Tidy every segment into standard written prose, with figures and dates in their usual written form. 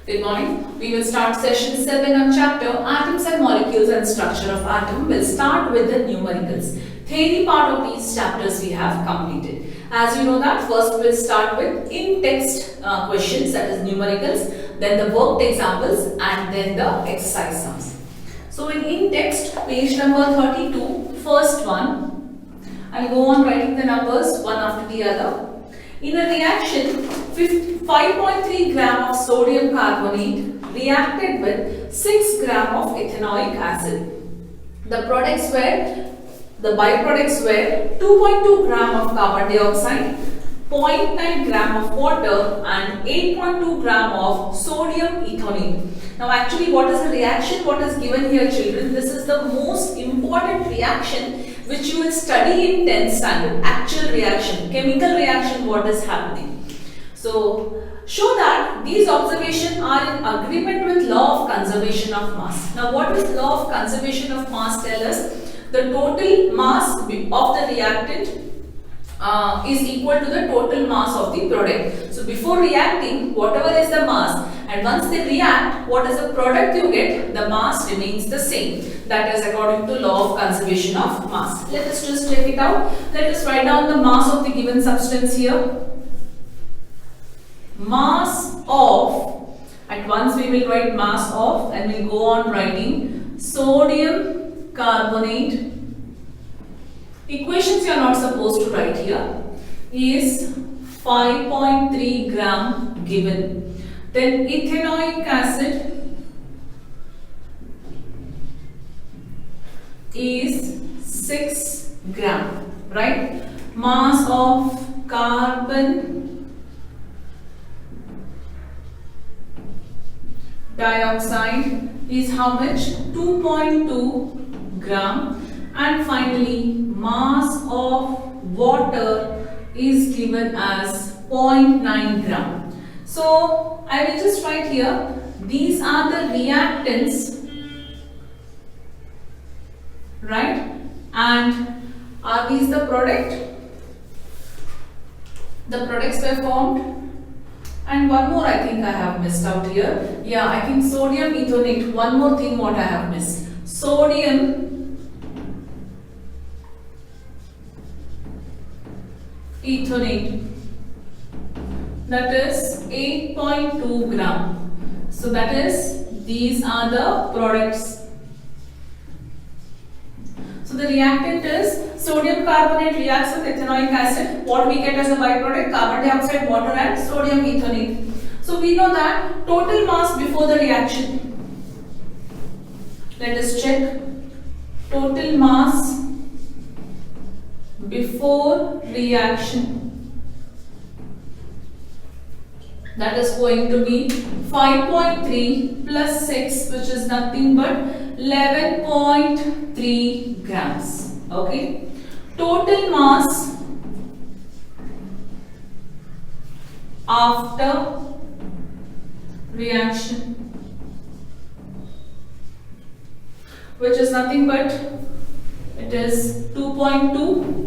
Good morning. We will start session 7 on chapter Atoms and Molecules and Structure of Atom. We'll start with the numericals. Theory part of these chapters we have completed. As you know that first we'll start with in-text questions, that is numericals, then the worked examples and then the exercise sums. So in text, page number 32, first one, I'll go on writing the numbers one after the other. In a reaction, 5.3 gram of sodium carbonate reacted with 6 gram of ethanoic acid. The byproducts were 2.2 gram of carbon dioxide, 0.9 gram of water and 8.2 gram of sodium ethonate. Now actually what is the reaction? What is given here, children? This is the most important reaction which you will study in 10th standard. Actual reaction, chemical reaction, what is happening. So show that these observations are in agreement with law of conservation of mass. Now what does law of conservation of mass tell us? The total mass of the reactant is equal to the total mass of the product. So before reacting, whatever is the mass, and once they react, what is the product you get? The mass remains the same. That is according to law of conservation of mass. Let us just check it out. Let us write down the mass of the given substance here. Mass of, at once we will write mass of and we'll go on writing sodium carbonate. Equations you are not supposed to write here. Is 5.3 gram given. Then ethanoic acid is 6 gram, right? Mass of carbon dioxide is how much? 2.2 gram. And finally, mass of water is given as 0.9 gram. So I will just write here, these are the reactants, right? And are these the product? The products were formed. And one more I think I have missed out here. Yeah, I think sodium ethonate. One more thing what I have missed. Sodium ethonate, that is 8.2 gram. So that is, these are the products. So the reactant is sodium carbonate reacts with ethanoic acid. What we get as a byproduct? Carbon dioxide, water and sodium ethonate. So we know that total mass before the reaction. Let us check. Total mass before reaction, that is going to be 5.3 plus 6, which is nothing but 11.3 grams. Okay. Total mass after reaction, which is nothing but, it is 2.2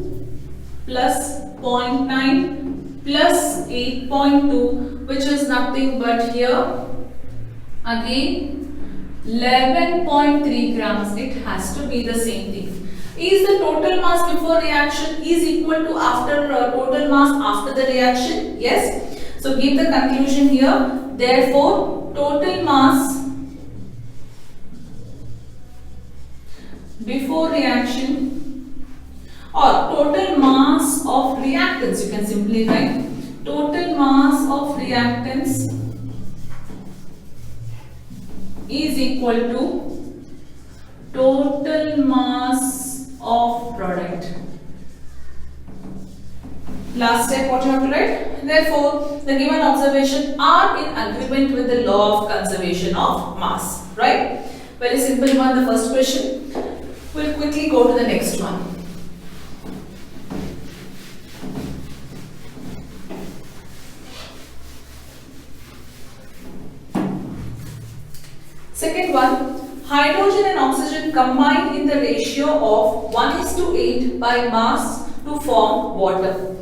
plus 0.9 plus 8.2, which is nothing but here again 11.3 grams. It has to be the same thing. Is the total mass before reaction is equal to total mass after the reaction? Yes. So give the conclusion here. Therefore, total mass before reaction or total mass of reactants, you can simply write total mass of reactants is equal to total mass of product. Last step what you have to write. Therefore, the given observations are in agreement with the law of conservation of mass, right? Very simple one, the first question. We'll quickly go to the next one. Second one, hydrogen and oxygen combine in the ratio of 1:8 by mass to form water.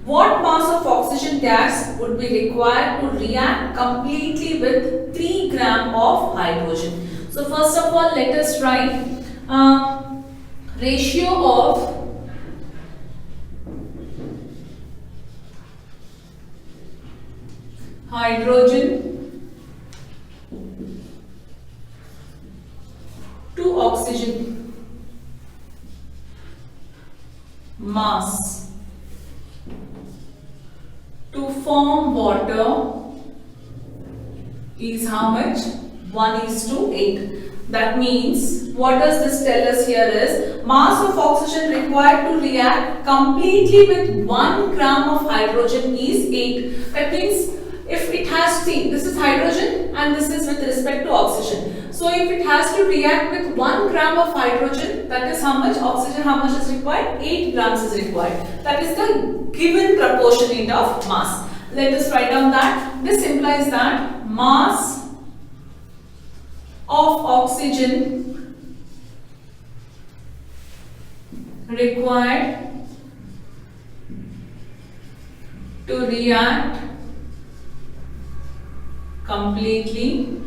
What mass of oxygen oxygen gas would be required to react completely with 3 gram of hydrogen? So first of all, let us write ratio of hydrogen to oxygen mass to form water is how much? 1:8. That means what does this tell us here is mass of oxygen required to react completely with 1 gram of hydrogen is 8. That means if it has, see, this is hydrogen and this is with respect to oxygen. So if it has to react with 1 gram of hydrogen, that is how much oxygen, how much is required? 8 grams is required. That is the given proportionate of mass. Let us write down that. This implies that mass of oxygen required to react completely,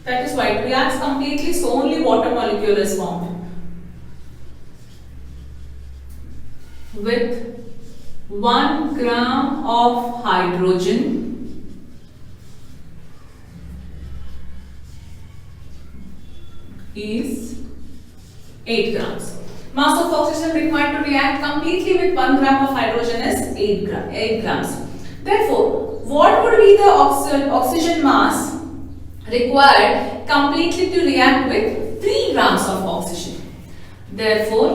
that is why it reacts completely, so only water molecule is formed, with 1 gram of hydrogen is 8 grams. Mass of oxygen required to react completely with 1 gram of hydrogen is 8 grams. Therefore, what would be the oxygen mass required completely to react with 3 grams of oxygen? Therefore,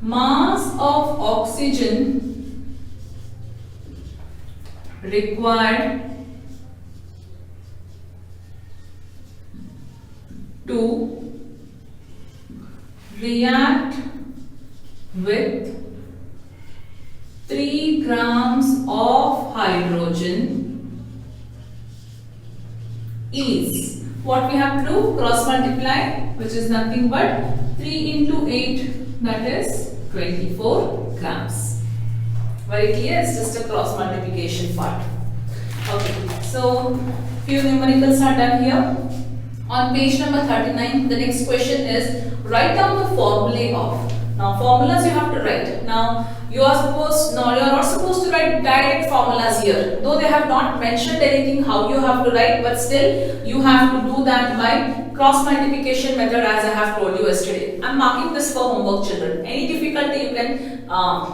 mass of oxygen required to react with 3 grams of hydrogen is, what we have to do? Cross multiply, which is nothing but 3 into 8, that is 24 grams. Very clear, it's just a cross multiplication part. Okay, so few numericals are done here. On page number 39, the next question is write down the formulae of. Now formulas you have to write. Now you are not supposed to write direct formulas here. Though they have not mentioned anything how you have to write, but still you have to do that by cross multiplication method as I have told you yesterday. I am marking this for homework, children. Any difficulty you can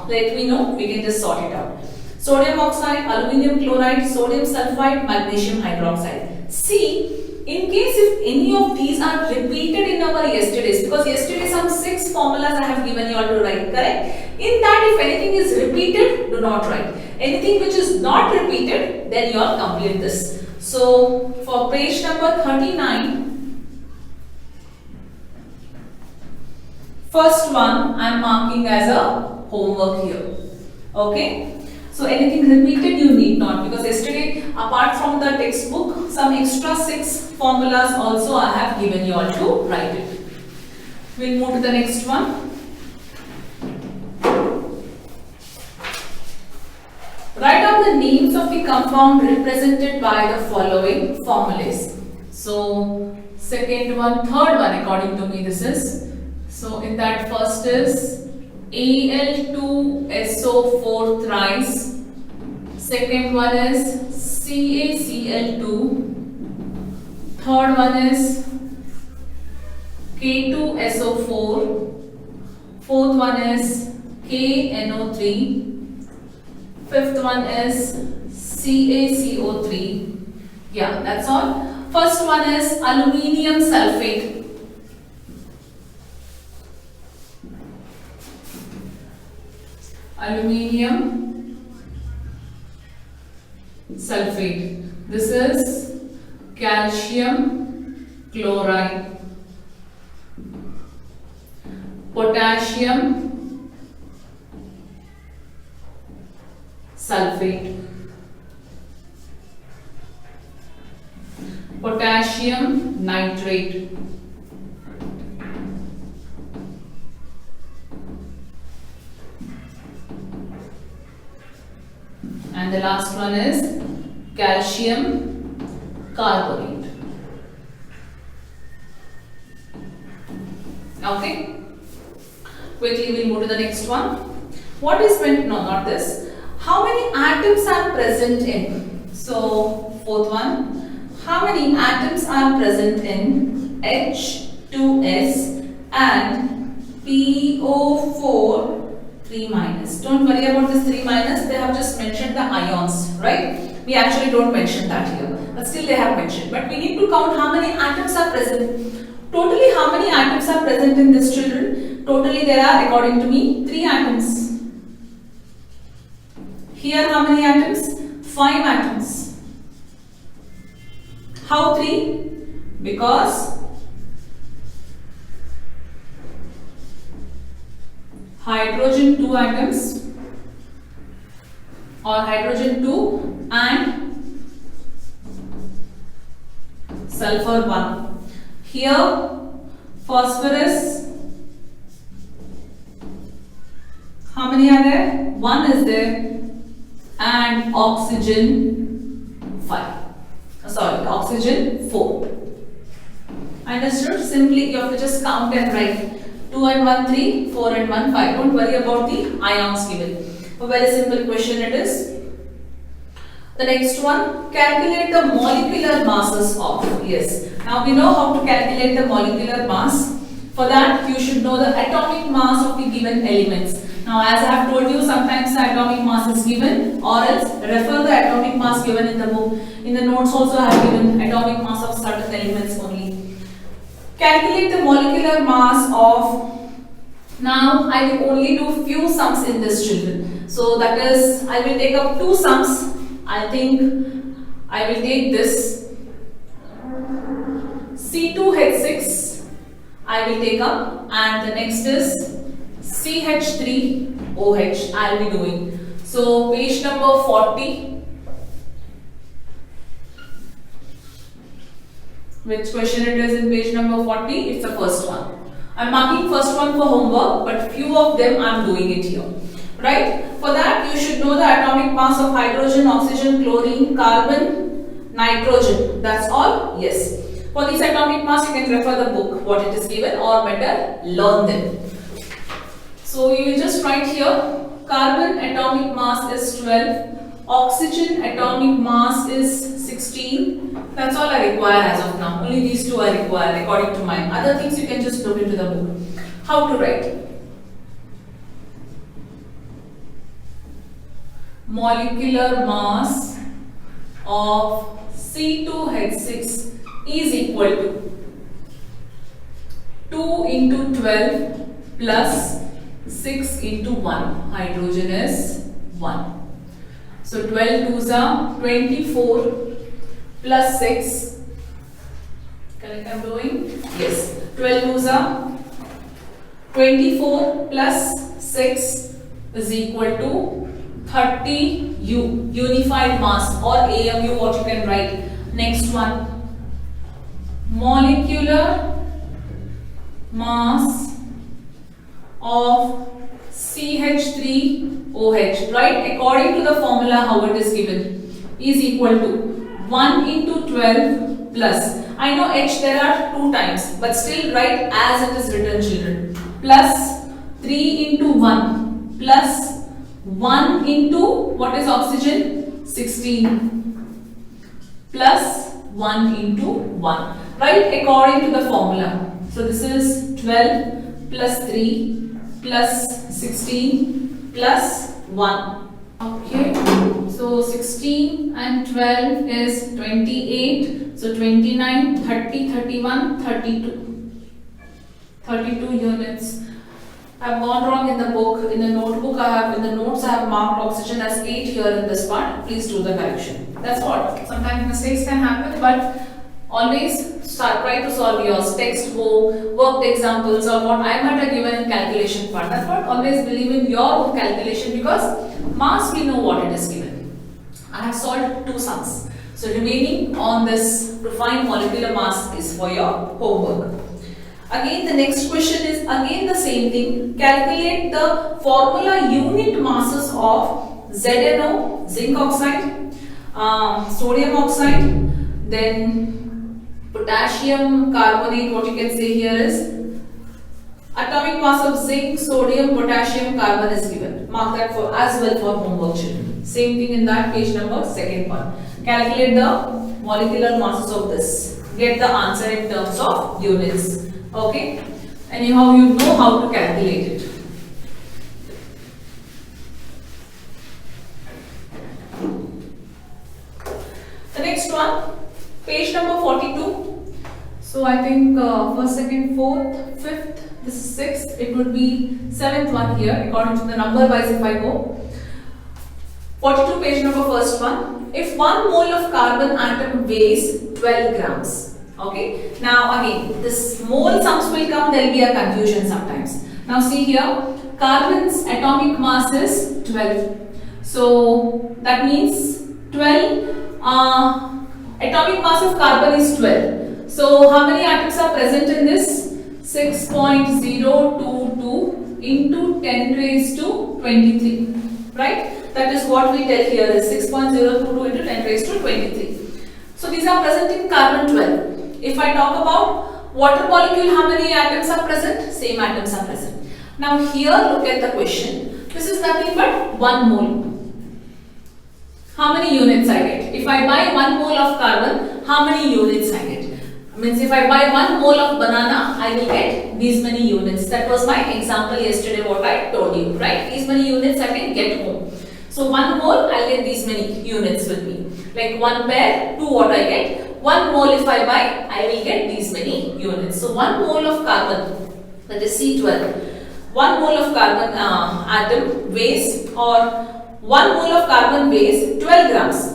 let me know. We can just sort it out. Sodium oxide, aluminium chloride, sodium sulfide, magnesium hydroxide. See, in case if any of these are repeated in our yesterday's, because yesterday some 6 formulas I have given you all to write, correct? In that if anything is repeated, do not write. Anything which is not repeated, then you all complete this. So for page number 39, first one I am marking as a homework here. Okay? So anything repeated you need not, because yesterday apart from the textbook some extra 6 formulas also I have given you all to write it. We'll move to the next one. Write down the names of the compound represented by the following formulas. So second one, third one according to me this is. So in that first is Al2SO4 thrice. Second one is CaCl2. Third one is K2SO4. Fourth one is KNO3. Fifth one is CaCO3. Yeah, that's all. First one is aluminium sulfate. Aluminium sulfate. This is calcium chloride. Potassium sulfate. Potassium nitrate. And the last one is calcium carbonate. Okay. Quickly we'll move to the next one. What is meant? No, not this. How many atoms are present in? So fourth one. How many atoms are present in H2S and PO4 3 minus? Don't worry about this 3 minus. They have just mentioned the ions, right? We actually don't mention that here, but still they have mentioned. But we need to count how many atoms are present. Totally, how many atoms are present in this, children? Totally, there are, according to me, 3 atoms. Here, how many atoms? 5 atoms. How 3? Because hydrogen 2 atoms, or hydrogen 2 and sulfur 1. Here, phosphorus, how many are there? 1 is there, and oxygen 5. Sorry, oxygen 4. Understood? Simply you have to just count and write 2 and 1 3, 4 and 1 5. Don't worry about the ions given. A very simple question it is. The next one, calculate the molecular masses of. Yes. Now we know how to calculate the molecular mass. For that, you should know the atomic mass of the given elements. Now, as I have told you, sometimes the atomic mass is given, or else refer the atomic mass given in the book. In the notes also I have given atomic mass of certain elements only. Calculate the molecular mass of. Now, I will only do few sums in this, children. So that is, I will take up 2 sums. I think I will take this C2H6 I will take up, and the next is CH3OH I will be doing. So page number 40. Which question it is in page number 40? It's the first one. I am marking first one for homework, but few of them I am doing it here. Right? For that, you should know the atomic mass of hydrogen, oxygen, chlorine, carbon, nitrogen. That's all? Yes. For this atomic mass, you can refer the book, what it is given, or better, learn them. So, you will just write here, carbon atomic mass is 12, oxygen atomic mass is 16. That's all I require as of now. Only these 2 I require according to mine. Other things you can just look into the book. How to write? Molecular mass of C2H6 is equal to 2 into 12 plus 6 into 1. Hydrogen is 1. So 12 twos are 24 plus 6. Correct, I'm doing? Yes. 12 twos are 24 plus 6 is equal to 30 U, unified mass, or AMU, what you can write. Next one, molecular mass of CH3OH, right? According to the formula how it is given, is equal to 1 into 12 plus, I know H there are 2 times, but still write as it is written, children, plus 3 into 1 plus 1 into, what is oxygen? 16 plus 1 into 1, right? According to the formula. So this is 12 plus 3 plus 16 plus 1. Okay. So 16 and 12 is 28. So 29, 30, 31, 32. 32 units. I have gone wrong in the book. In the notebook in the notes I have marked oxygen as 8 here in this part. Please do the correction. That's what. Sometimes mistakes can happen, but always try to solve yours. Textbook, worked examples, or what I might have given in calculation part. That's what. Always believe in your own calculation, because mass we know what it is given. I have solved 2 sums. So remaining on this to find molecular mass is for your homework. Again, the next question is again the same thing. Calculate the formula unit masses of ZNO, zinc oxide, sodium oxide, then potassium carbonate. What you can say here is atomic mass of zinc, sodium, potassium, carbon is given. Mark that for as well for homework, children. Same thing in that page number second one. Calculate the molecular masses of this. Get the answer in terms of units. Okay. Anyhow, you know how to calculate it. The next one, page number 42. So I think first, second, fourth, fifth, this is sixth. It would be seventh one here according to the number wise if I go. 42 page number first one. If 1 mole of carbon atom weighs 12 grams. Okay. Now again, this mole sums will come, there will be a confusion sometimes. Now see here, carbon's atomic mass is 12. So that means 12, atomic mass of carbon is 12. So how many atoms are present in this? 6.022 into 10 raised to 23. Right? That is what we tell here is 6.022 into 10 raised to 23. So these are present in carbon 12. If I talk about water molecule, how many atoms are present? Same atoms are present. Now here look at the question. This is nothing but 1 mole. How many units I get? If I buy 1 mole of carbon, how many units I get? Means if I buy 1 mole of banana, I will get these many units. That was my example yesterday what I told you, right? These many units I can get home. So 1 mole, I'll get these many units with me. Like 1 pair, 2 what I get. 1 mole if I buy, I will get these many units. So 1 mole of carbon, that is C12. 1 mole of carbon atom weighs, or 1 mole of carbon weighs 12 grams.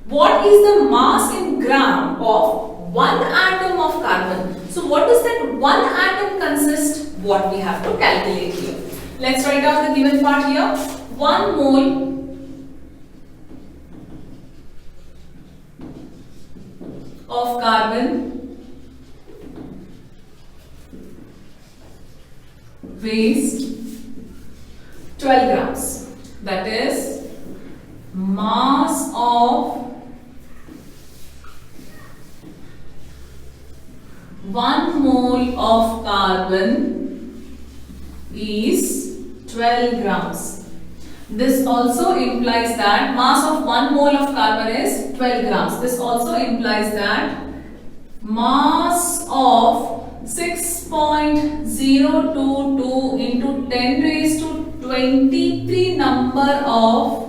What is the mass in gram of 1 atom of carbon? So what does that 1 atom consist? What we have to calculate here. Let's write down the given part here. 1 mole of carbon weighs 12 grams. That is mass of 1 mole of carbon is 12 grams. This also implies that mass of 1 mole of carbon is 12 grams. This also implies that mass of 6.022 into 10 raised to 23 number of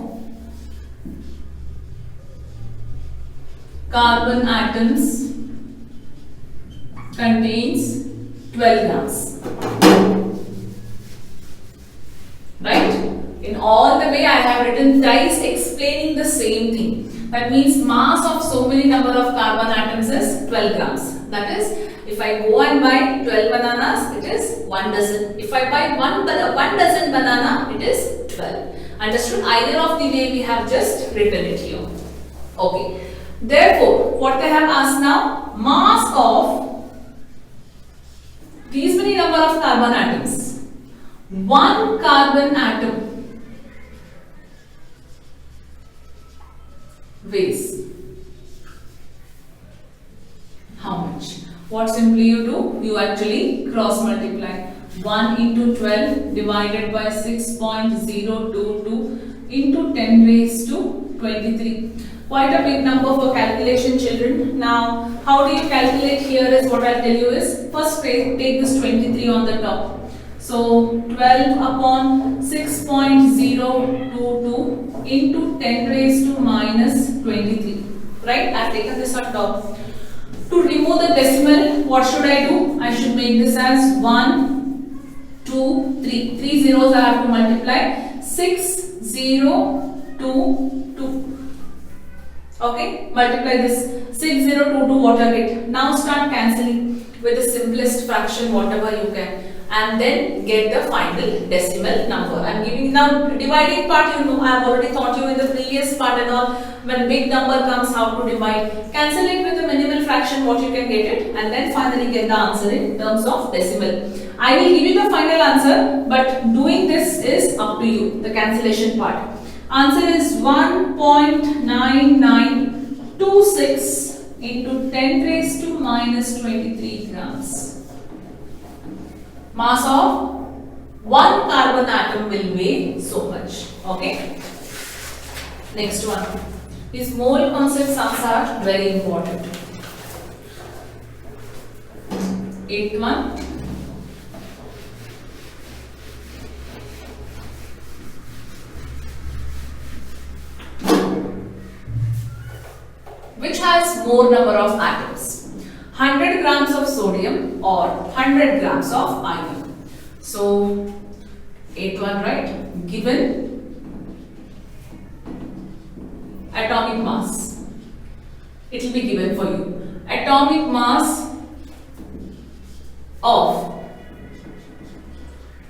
carbon atoms contains 12 grams. Right? In all the way I have written thrice explaining the same thing. That means mass of so many number of carbon atoms is 12 grams. That is, if I go and buy 12 bananas, it is 1 dozen. If I buy 1 dozen banana, it is 12. Understood? Either of the way we have just written it here. Okay. Therefore, what they have asked now, mass of these many number of carbon atoms. 1 carbon atom weighs how much? What simply you do? You actually cross multiply 1 into 12 divided by 6.022 into 10 raised to 23. Quite a big number for calculation, children. Now, how do you calculate here is what I'll tell you is, first take this 23 on the top. So, 12 upon 6.022 into 10 raised to minus 23. Right? I've taken this on top. To remove the decimal, what should I do? I should make this as 1, 2, 3. 3 zeros I have to multiply. 6, 0, 2, 2. Okay, multiply this 6022 what I get. Now start cancelling with the simplest fraction whatever you can, and then get the final decimal number. I am giving now dividing part, you know, I have already taught you in the previous part and all. When big number comes, how to divide. Cancel it with the minimal fraction what you can get it, and then finally get the answer in terms of decimal. I will give you the final answer, but doing this is up to you, the cancellation part. Answer is 1.9926 into 10 raised to minus 23 grams. Mass of one carbon atom will weigh so much. Okay. Next one. These mole concepts are very important. 8th one. Which has more number of atoms? 100 grams of sodium or 100 grams of iron. So, 8th one, right? Given atomic mass. It will be given for you. Atomic mass of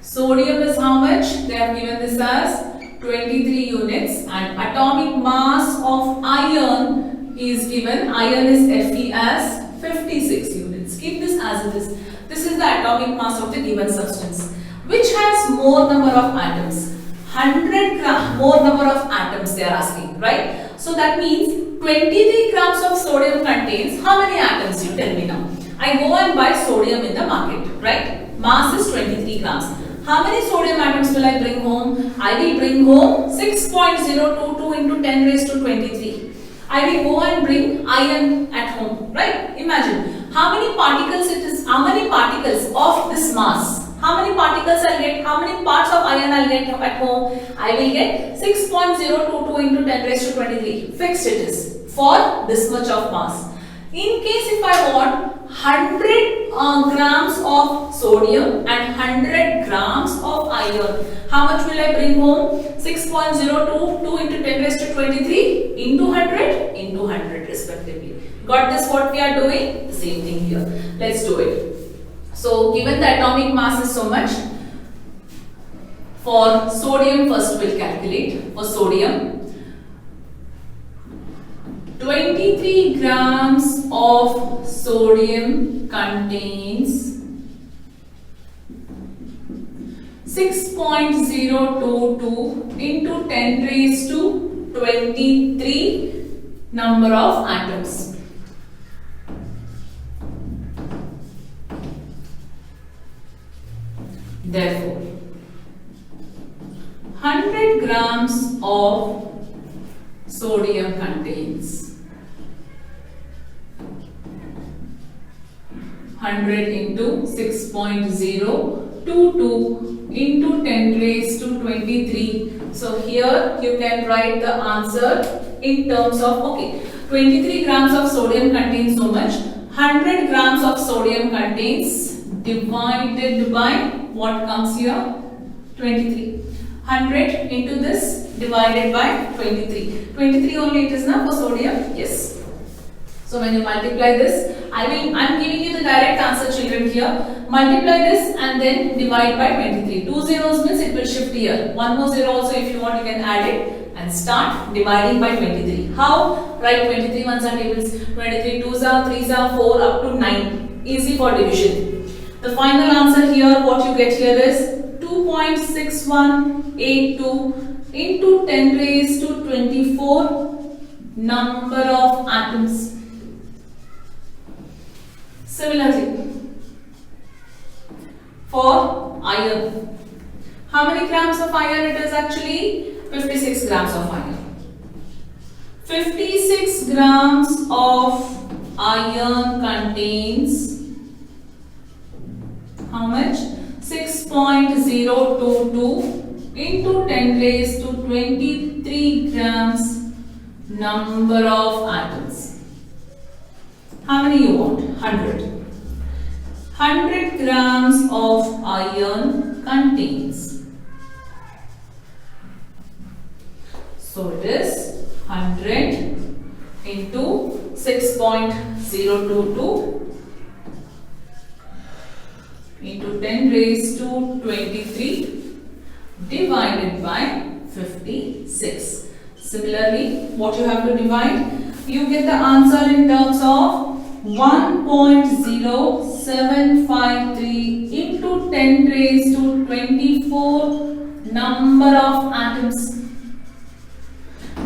sodium is how much? They have given this as 23 units, and atomic mass of iron is given. Iron is Fe as 56 units. Keep this as it is. This is the atomic mass of the given substance. Which has more number of atoms? 100 gram more number of atoms they are asking, right? So that means 23 grams of sodium contains how many atoms? You tell me now. I go and buy sodium in the market, right? Mass is 23 grams. How many sodium atoms will I bring home? I will bring home 6.022 into 10 raised to 23. I will go and bring iron at home, right? Imagine how many particles it is, how many particles of this mass, how many particles I'll get, how many parts of iron I'll get at home. I will get 6.022 into 10 raised to 23. Fixed it is for this much of mass. In case if I want 100 grams of sodium and 100 grams of iron, how much will I bring home? 6.022 into 10 raised to 23 into 100 into 100 respectively. Got this what we are doing? The same thing here. Let's do it. So given the atomic mass is so much, for sodium first we'll calculate. For sodium, 23 grams of sodium contains 6.022 into 10 raised to 23 number of atoms. Therefore, 100 grams of sodium contains 100 into 6.022 into 10 raised to 23. So here you can write the answer in terms of, okay, 23 grams of sodium contains so much. 100 grams of sodium contains divided by what comes here? 23. 100 into this divided by 23. 23 only it is now for sodium? Yes. So when you multiply this, I am giving you the direct answer, children, here. Multiply this and then divide by 23. 2 zeros means it will shift here. One more zero also, if you want, you can add it and start dividing by 23. How? Write 23 ones are tables. 23 twos are, 3s are, 4 up to 9. Easy for division. The final answer here, what you get here is 2.6182 into 10 raised to 24 number of atoms. Similarly, for iron, how many grams of iron it is actually? 56 grams of iron. 56 grams of iron contains how much? 6.022 into 10 raised to 23 grams number of atoms. How many you want? 100. 100 grams of iron contains. So it is 100 into 6.022 into 10 raised to 23 divided by 56. Similarly, what you have to divide? You get the answer in terms of 1.0753 into 10 raised to 24 number of atoms.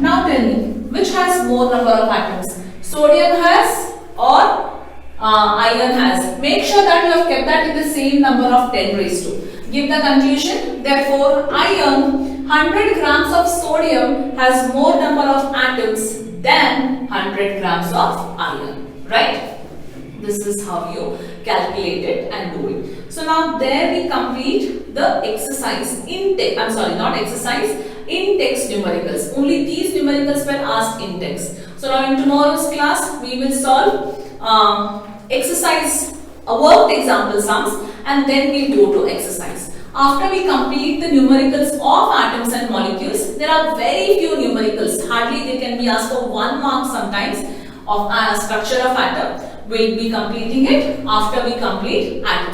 Now tell me, which has more number of atoms? Sodium has or iron has? Make sure that you have kept that in the same number of 10 raised to. Give the conclusion. Therefore, iron, 100 grams of sodium has more number of atoms than 100 grams of iron. Right? This is how you calculate it and do it. So now there we complete the exercise in text. I'm sorry, not exercise, in text numericals. Only these numericals were asked in text. So now in tomorrow's class we will solve exercise worked example sums, and then we go to exercise. After we complete the numericals of atoms and molecules, there are very few numericals. Hardly they can be asked for 1 mark sometimes of structure of atom. We'll be completing it after we complete atom.